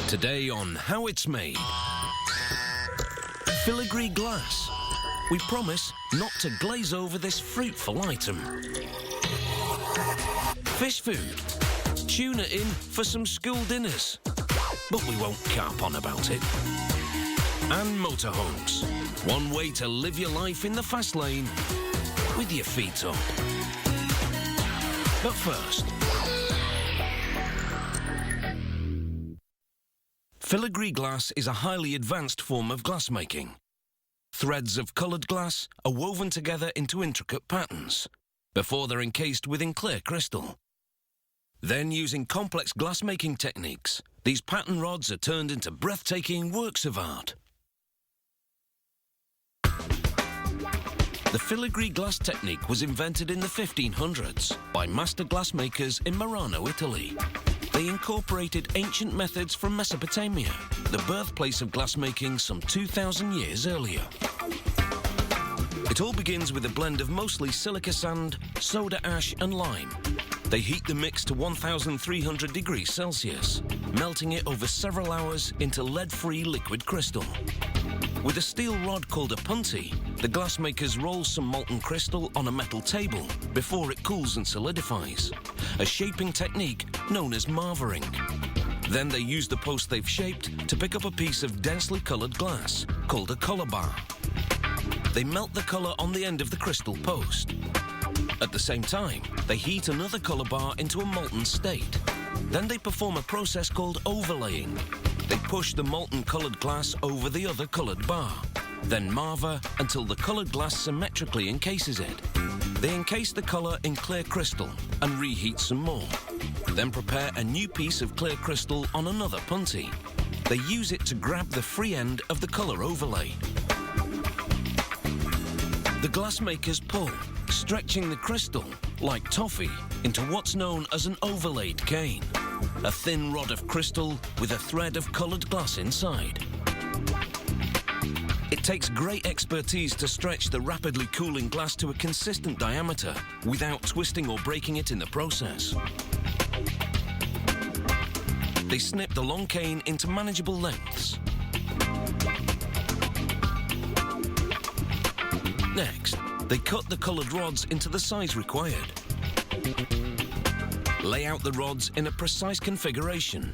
Today on How It's Made. Filigree glass. We promise not to glaze over this fruitful item. Fish food. Tuna in for some school dinners. But we won't carp on about it. And motorhomes. One way to live your life in the fast lane with your feet up. But first, filigree glass is a highly advanced form of glassmaking. Threads of coloured glass are woven together into intricate patterns before they're encased within clear crystal. Then, using complex glassmaking techniques, these pattern rods are turned into breathtaking works of art. The filigree glass technique was invented in the 1500s by master glassmakers in Murano, Italy. They incorporated ancient methods from Mesopotamia, the birthplace of glassmaking some 2,000 years earlier. It all begins with a blend of mostly silica sand, soda ash and lime. They heat the mix to 1,300 degrees Celsius, melting it over several hours into lead-free liquid crystal. With a steel rod called a punty, the glassmakers roll some molten crystal on a metal table before it cools and solidifies, a shaping technique known as marvering. Then they use the post they've shaped to pick up a piece of densely coloured glass called a colour bar. They melt the colour on the end of the crystal post. At the same time, they heat another colour bar into a molten state. Then they perform a process called overlaying. They push the molten coloured glass over the other coloured bar, then marver until the coloured glass symmetrically encases it. They encase the colour in clear crystal and reheat some more. Then prepare a new piece of clear crystal on another punty. They use it to grab the free end of the colour overlay. The glassmakers pull, stretching the crystal, like toffee, into what's known as an overlaid cane, a thin rod of crystal with a thread of coloured glass inside. It takes great expertise to stretch the rapidly cooling glass to a consistent diameter without twisting or breaking it in the process. They snip the long cane into manageable lengths. Next, they cut the coloured rods into the size required. Lay out the rods in a precise configuration.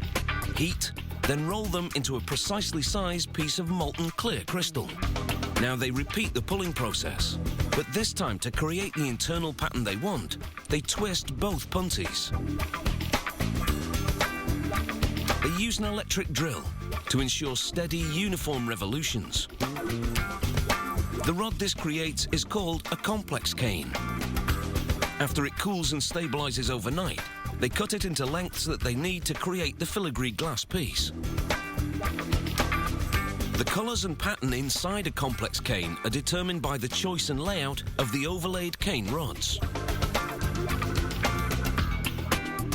Heat, then roll them into a precisely sized piece of molten clear crystal. Now they repeat the pulling process, but this time to create the internal pattern they want, they twist both punties. They use an electric drill to ensure steady, uniform revolutions. The rod this creates is called a complex cane. After it cools and stabilizes overnight, they cut it into lengths that they need to create the filigree glass piece. The colors and pattern inside a complex cane are determined by the choice and layout of the overlaid cane rods.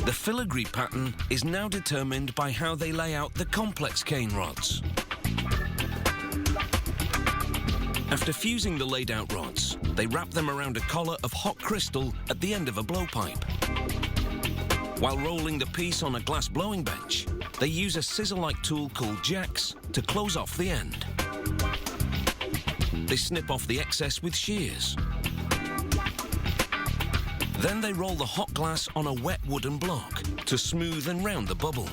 The filigree pattern is now determined by how they lay out the complex cane rods. After fusing the laid out rods, they wrap them around a collar of hot crystal at the end of a blowpipe. While rolling the piece on a glass blowing bench, they use a scissor-like tool called jacks to close off the end. They snip off the excess with shears. Then they roll the hot glass on a wet wooden block to smooth and round the bubble.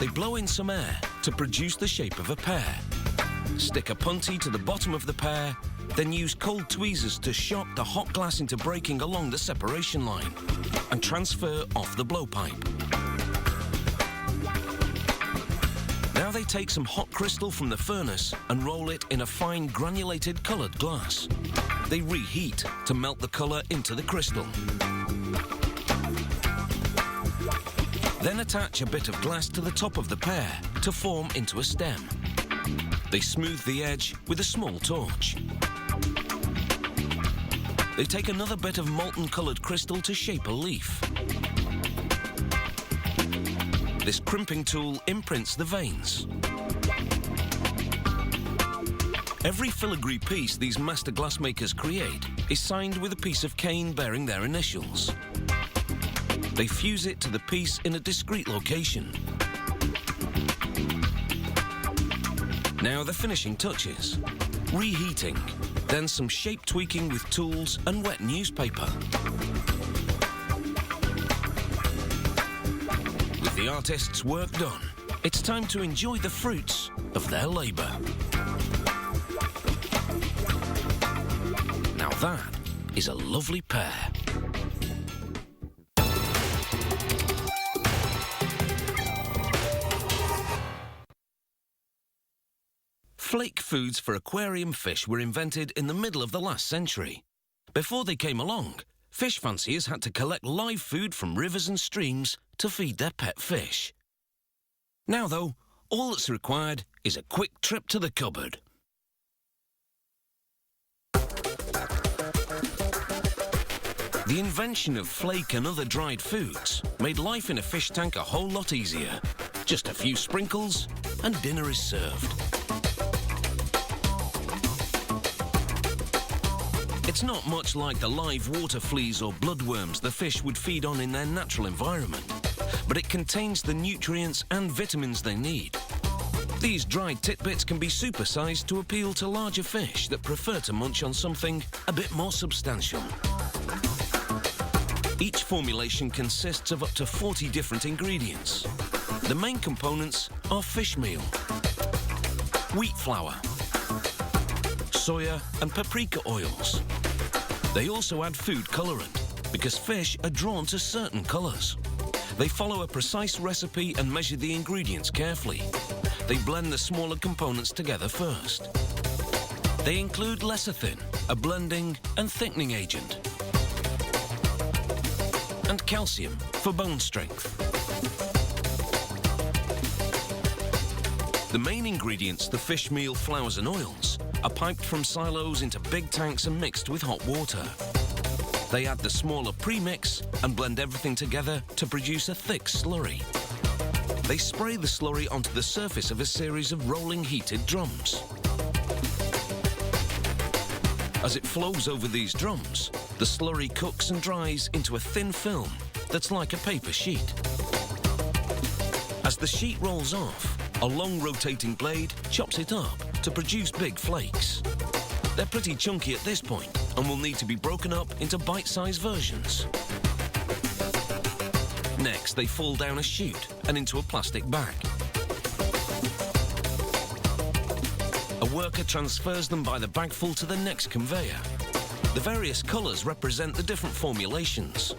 They blow in some air to produce the shape of a pear. Stick a punty to the bottom of the pear, then use cold tweezers to shock the hot glass into breaking along the separation line and transfer off the blowpipe. Now they take some hot crystal from the furnace and roll it in a fine granulated coloured glass. They reheat to melt the colour into the crystal. Then attach a bit of glass to the top of the pear to form into a stem. They smooth the edge with a small torch. They take another bit of molten coloured crystal to shape a leaf. This crimping tool imprints the veins. Every filigree piece these master glassmakers create is signed with a piece of cane bearing their initials. They fuse it to the piece in a discrete location. Now the finishing touches. Reheating, then some shape tweaking with tools and wet newspaper. With the artist's work done, it's time to enjoy the fruits of their labour. Now that is a lovely pair. Flake foods for aquarium fish were invented in the middle of the last century. Before they came along, fish fanciers had to collect live food from rivers and streams to feed their pet fish. Now, though, all that's required is a quick trip to the cupboard. The invention of flake and other dried foods made life in a fish tank a whole lot easier. Just a few sprinkles and dinner is served. It's not much like the live water fleas or bloodworms the fish would feed on in their natural environment, but it contains the nutrients and vitamins they need. These dried titbits can be supersized to appeal to larger fish that prefer to munch on something a bit more substantial. Each formulation consists of up to 40 different ingredients. The main components are fish meal, wheat flour, soya and paprika oils. They also add food colorant because fish are drawn to certain colors. They follow a precise recipe and measure the ingredients carefully. They blend the smaller components together first. They include lecithin, a blending and thickening agent, and calcium for bone strength. The main ingredients, the fish meal, flours and oils, are piped from silos into big tanks and mixed with hot water. They add the smaller premix and blend everything together to produce a thick slurry. They spray the slurry onto the surface of a series of rolling heated drums. As it flows over these drums, the slurry cooks and dries into a thin film that's like a paper sheet. As the sheet rolls off, a long rotating blade chops it up to produce big flakes. They're pretty chunky at this point and will need to be broken up into bite-sized versions. Next, they fall down a chute and into a plastic bag. A worker transfers them by the bagful to the next conveyor. The various colours represent the different formulations.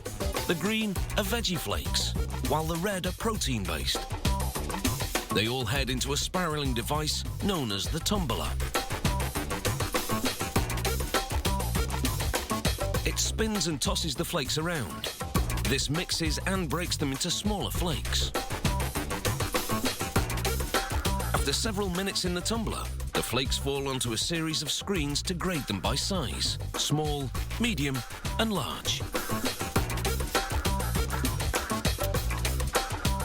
The green are veggie flakes, while the red are protein-based. They all head into a spiralling device known as the tumbler. It spins and tosses the flakes around. This mixes and breaks them into smaller flakes. After several minutes in the tumbler, the flakes fall onto a series of screens to grade them by size: small, medium, and large.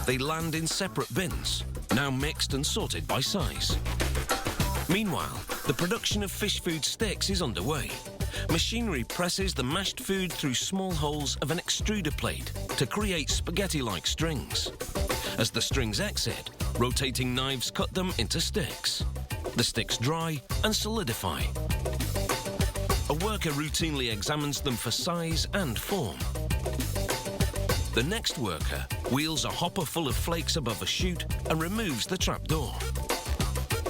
They land in separate bins, now mixed and sorted by size. Meanwhile, the production of fish food sticks is underway. Machinery presses the mashed food through small holes of an extruder plate to create spaghetti-like strings. As the strings exit, rotating knives cut them into sticks. The sticks dry and solidify. A worker routinely examines them for size and form. The next worker wheels a hopper full of flakes above a chute and removes the trapdoor.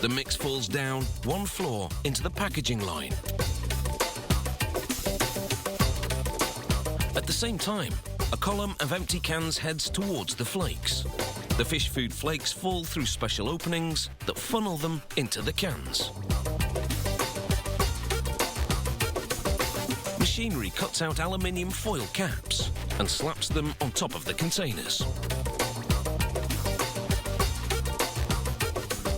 The mix falls down one floor into the packaging line. At the same time, a column of empty cans heads towards the flakes. The fish food flakes fall through special openings that funnel them into the cans. Machinery cuts out aluminium foil caps and slaps them on top of the containers.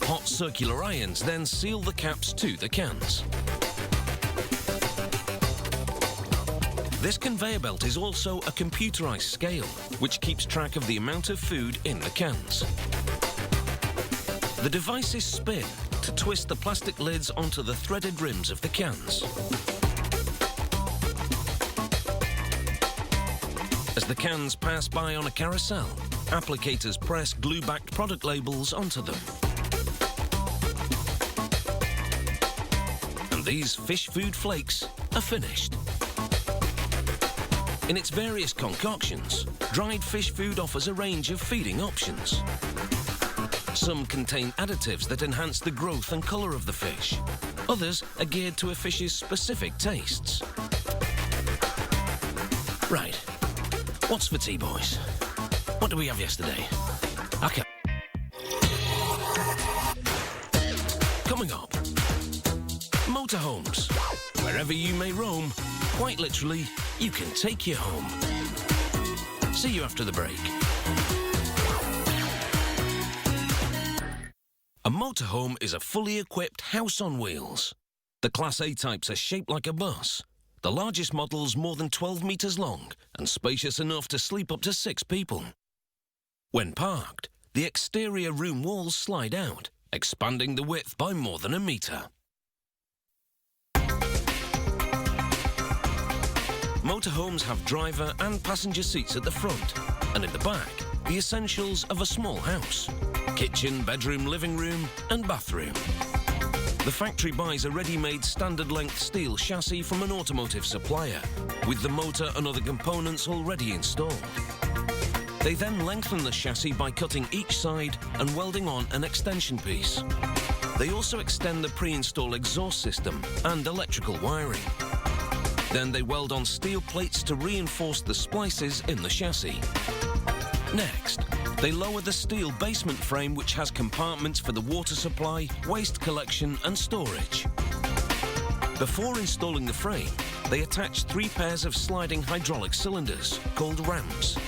Hot circular irons then seal the caps to the cans. This conveyor belt is also a computerized scale, which keeps track of the amount of food in the cans. The devices spin to twist the plastic lids onto the threaded rims of the cans. As the The cans pass by on a carousel. Applicators press glue-backed product labels onto them. And these fish food flakes are finished. In its various concoctions, dried fish food offers a range of feeding options. Some contain additives that enhance the growth and colour of the fish. Others are geared to a fish's specific tastes. Right. What's for tea, boys? What did we have yesterday? Okay. Coming up. Motorhomes. Wherever you may roam, quite literally, you can take you home. See you after the break. A motorhome is a fully equipped house on wheels. The Class A types are shaped like a bus. The largest models more than 12 metres long and spacious enough to sleep up to 6 people. When parked, the exterior room walls slide out, expanding the width by more than a metre. Motorhomes have driver and passenger seats at the front, and in the back, the essentials of a small house: kitchen, bedroom, living room and bathroom. The factory buys a ready-made standard-length steel chassis from an automotive supplier, with the motor and other components already installed. They then lengthen the chassis by cutting each side and welding on an extension piece. They also extend the pre-installed exhaust system and electrical wiring. Then they weld on steel plates to reinforce the splices in the chassis. Next, they lower the steel basement frame, which has compartments for the water supply, waste collection and storage. Before installing the frame, they attach 3 pairs of sliding hydraulic cylinders, called rams.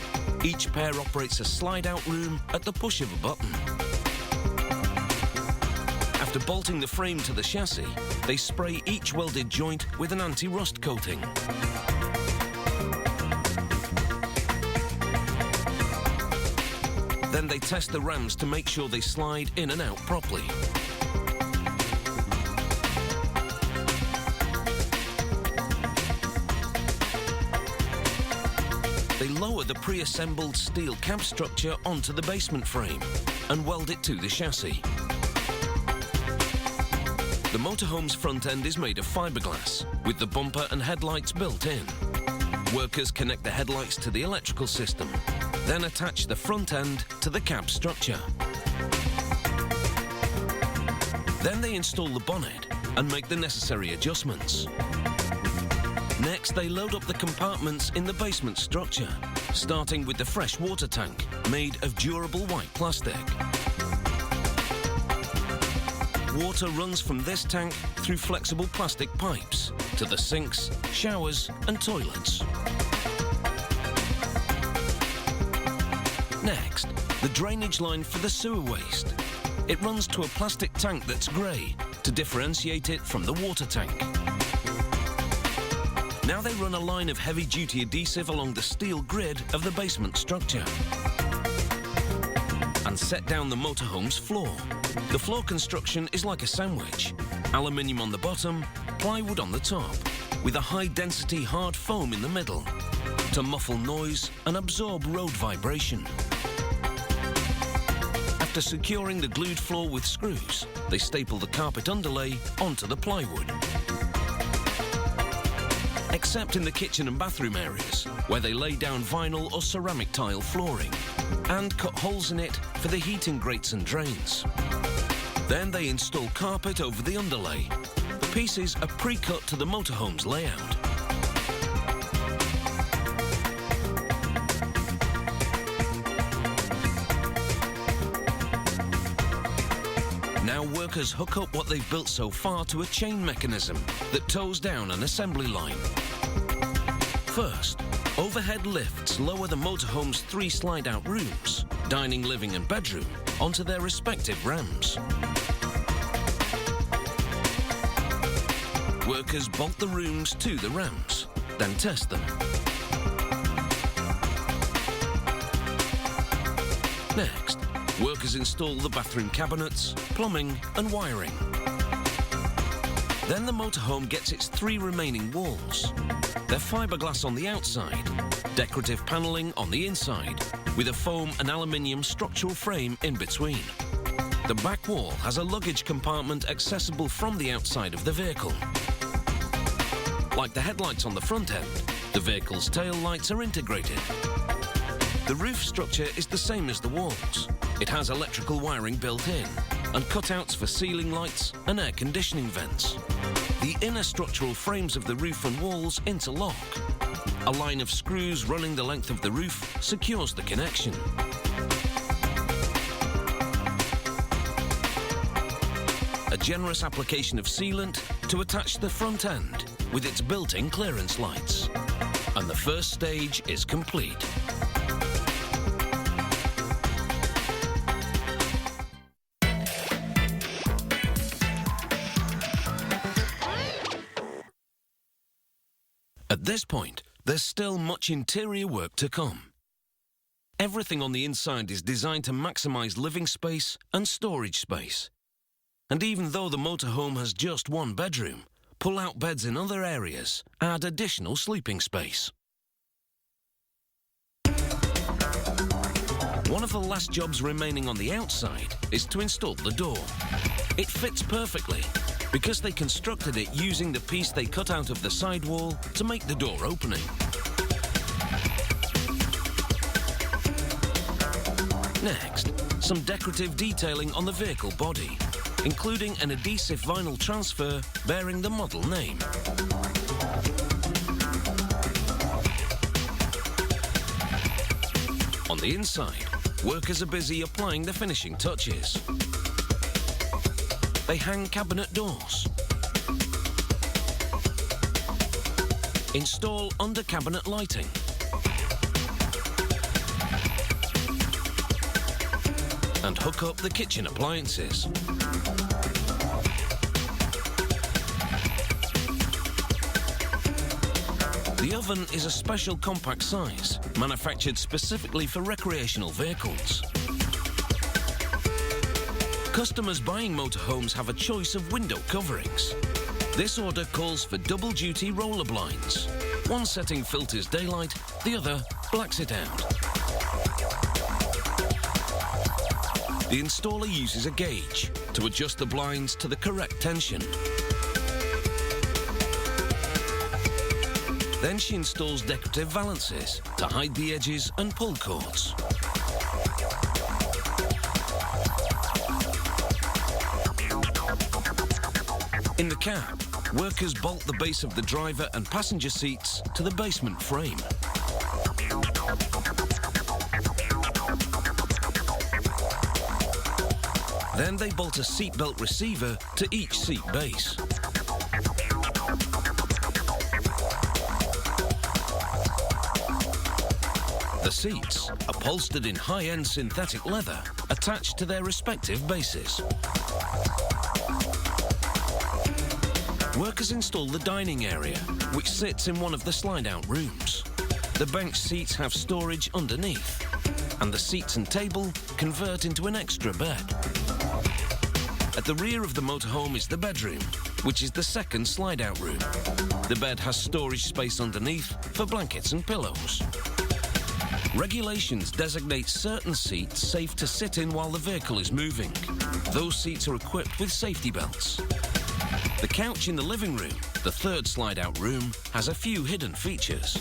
Each pair operates a slide-out room at the push of a button. After bolting the frame to the chassis, they spray each welded joint with an anti-rust coating. Then they test the rams to make sure they slide in and out properly. They lower the pre-assembled steel cab structure onto the basement frame and weld it to the chassis. The motorhome's front end is made of fiberglass, with the bumper and headlights built in. Workers connect the headlights to the electrical system, then attach the front end to the cab structure. Then they install the bonnet and make the necessary adjustments. Next, they load up the compartments in the basement structure, starting with the fresh water tank, made of durable white plastic. Water runs from this tank through flexible plastic pipes to the sinks, showers and toilets. Next, the drainage line for the sewer waste. It runs to a plastic tank that's grey to differentiate it from the water tank. Now they run a line of heavy-duty adhesive along the steel grid of the basement structure and set down the motorhome's floor. The floor construction is like a sandwich. Aluminium on the bottom, plywood on the top, with a high-density hard foam in the middle to muffle noise and absorb road vibration. After securing the glued floor with screws, they staple the carpet underlay onto the plywood. Except in the kitchen and bathroom areas, where they lay down vinyl or ceramic tile flooring and cut holes in it for the heating grates and drains. Then they install carpet over the underlay. The pieces are pre-cut to the motorhome's layout. Now workers hook up what they've built so far to a chain mechanism that tows down an assembly line. First, overhead lifts lower the motorhome's 3 slide-out rooms, dining, living and bedroom, onto their respective rams. Workers bolt the rooms to the rams, then test them. Next, workers install the bathroom cabinets, plumbing and wiring. Then the motorhome gets its 3 remaining walls. They're fiberglass on the outside, decorative panelling on the inside, with a foam and aluminium structural frame in between. The back wall has a luggage compartment accessible from the outside of the vehicle. Like the headlights on the front end, the vehicle's tail lights are integrated. The roof structure is the same as the walls. It has electrical wiring built in and cutouts for ceiling lights and air conditioning vents. The inner structural frames of the roof and walls interlock. A line of screws running the length of the roof secures the connection. A generous application of sealant to attach the front end with its built-in clearance lights. And the first stage is complete. At this point, there's still much interior work to come. Everything on the inside is designed to maximize living space and storage space. And even though the motorhome has just 1 bedroom, pull-out beds in other areas add additional sleeping space. One of the last jobs remaining on the outside is to install the door. It fits perfectly because they constructed it using the piece they cut out of the sidewall to make the door opening. Next, some decorative detailing on the vehicle body, including an adhesive vinyl transfer bearing the model name. On the inside, workers are busy applying the finishing touches. They hang cabinet doors, install under-cabinet lighting, and hook up the kitchen appliances. The oven is a special compact size, manufactured specifically for recreational vehicles. Customers buying motorhomes have a choice of window coverings. This order calls for double-duty roller blinds. One setting filters daylight, the other blacks it out. The installer uses a gauge to adjust the blinds to the correct tension. Then she installs decorative valances to hide the edges and pull cords. In the cab, workers bolt the base of the driver and passenger seats to the basement frame. Then they bolt a seatbelt receiver to each seat base. The seats, upholstered in high-end synthetic leather, attached to their respective bases. Workers install the dining area, which sits in one of the slide-out rooms. The bench seats have storage underneath, and the seats and table convert into an extra bed. At the rear of the motorhome is the bedroom, which is the second slide-out room. The bed has storage space underneath for blankets and pillows. Regulations designate certain seats safe to sit in while the vehicle is moving. Those seats are equipped with safety belts. The couch in the living room, the third slide-out room, has a few hidden features.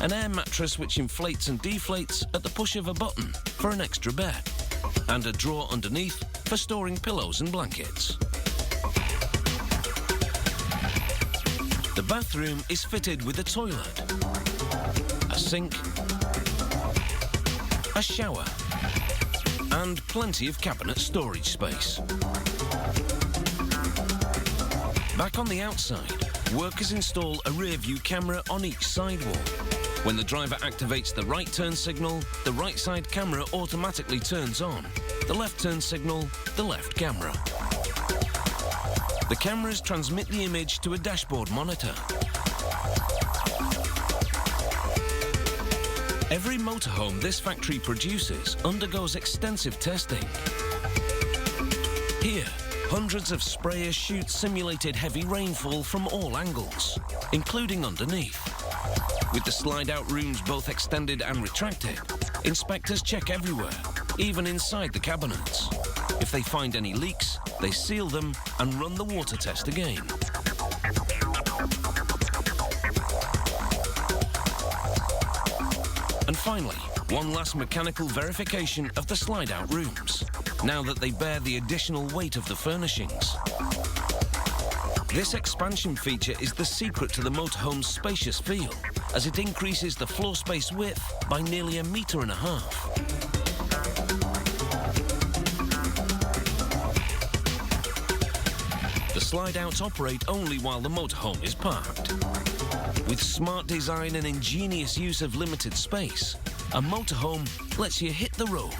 An air mattress which inflates and deflates at the push of a button for an extra bed, and a drawer underneath for storing pillows and blankets. The bathroom is fitted with a toilet, a sink, a shower, and plenty of cabinet storage space. Back on the outside, workers install a rear-view camera on each sidewall. When the driver activates the right turn signal, the right side camera automatically turns on. The left turn signal, the left camera. The cameras transmit the image to a dashboard monitor. Every motorhome this factory produces undergoes extensive testing. Here, Hundreds of sprayers shoot simulated heavy rainfall from all angles, including underneath. With the slide-out rooms both extended and retracted, inspectors check everywhere, even inside the cabinets. If they find any leaks, they seal them and run the water test again. And finally, one last mechanical verification of the slide-out rooms, now that they bear the additional weight of the furnishings. This expansion feature is the secret to the motorhome's spacious feel, as it increases the floor space width by nearly 1.5 meters. The slide-outs operate only while the motorhome is parked. With smart design and ingenious use of limited space, a motorhome lets you hit the road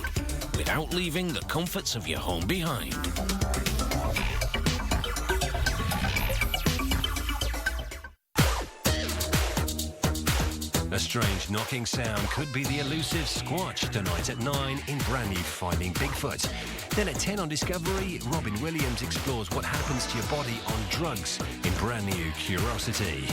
without leaving the comforts of your home behind. A strange knocking sound could be the elusive Squatch tonight at 9 in brand new Finding Bigfoot. Then at 10 on Discovery, Robin Williams explores what happens to your body on drugs in brand new Curiosity.